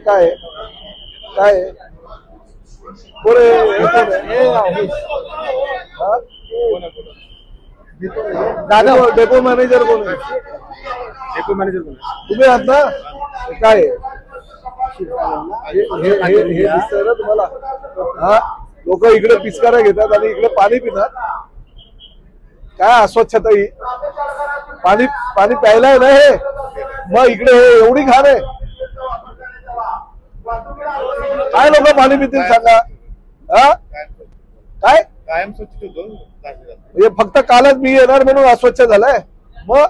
काय काय depot manager कोण आहे? डेपो मॅनेजर कोण? तुम्ही आहात ना? काय हे दिसतंय ना तुम्हाला? हा, लोक इकडे पिचकाऱ्या घेतात आणि इकडे पाणी पितात. काय अस्वच्छता ही? पाणी पाणी प्यायला आहे ना हे, मग इकडे हे एवढी घाण आहे. काय लोक पाणी पितील सांगा? हा काय कायम स्वच्छ ठेवतो. हे फक्त कालच मी येणार म्हणून अस्वच्छ झालाय? मग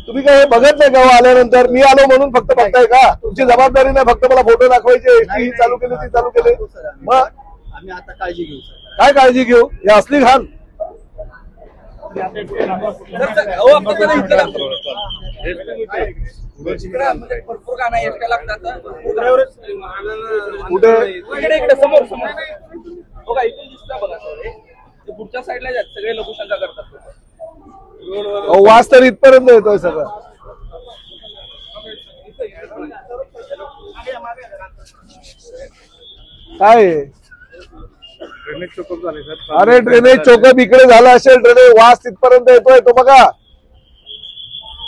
तुम्ही काय हे बघत नाही का? आल्यानंतर मी आलो म्हणून फक्त बघताय का? तुमची जबाबदारी नाही फक्त मला फोटो दाखवायचे, ही चालू केली ती चालू केली. मग आम्ही आता काळजी घेऊ. काय काळजी घेऊ? हे असली घाण. भरपूर गाणं एकट्या लागतात. कुठे इकडे समोर समोर बघा, इथून दिसतं बघा. पुढच्या साईडला सगळे लघुशंका करतात. वास तर इथपर्यंत येतोय सगळं. काय ड्रेनेज चोकअप झाले सर. अरे ड्रेनेज चोकअप इकडे झाला असेल, ड्रेनेज वास तिथपर्यंत येतोय तो बघा,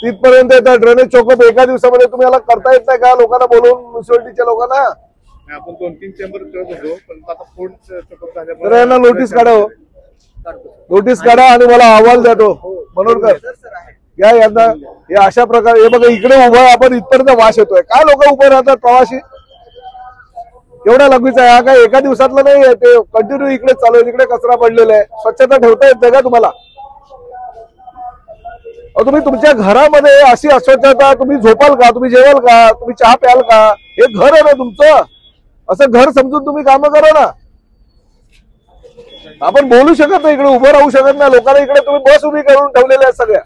तिथपर्यंत येतोय ड्रेनेज चोकअप. एका दिवसामध्ये तुम्ही याला करता येत नाही का? लोकांना बोलवून, म्युन्सिपालिटीच्या लोकांना. आपण 2-3 चेंबर करत होतो, पण आता फूड चोकअप तर झाल्यामुळे यांना नोटीस काढा, नोटीस काढा आणि मला अहवाल द्या तो मनोरकर. या यांना हे अशा प्रकारे, हे बघा इकडे उभं आपण, इथपर्यंत वास येतोय. काय लोक उभं राहतात प्रवासी? एवढा लगवीच आहे हा? काय एका दिवसातलं नाही, ते कंटिन्यू इकडे चालू आहे. तिकडे कचरा पडलेला आहे. स्वच्छता ठेवता येत नाही का तुम्हाला? तुम्ही तुमच्या घरामध्ये अशी अस्वच्छता तुम्ही झोपाल का? तुम्ही जेवाल का? तुम्ही चहा प्याल का? हे घर आहे ना तुमचं, असं घर समजून तुम्ही कामं करा ना. आपण बोलू शकत नाही, इकडे उभं राहू शकत नाही. लोकांना इकडे तुम्ही बस उभी करून ठेवलेल्या आहेत सगळ्या.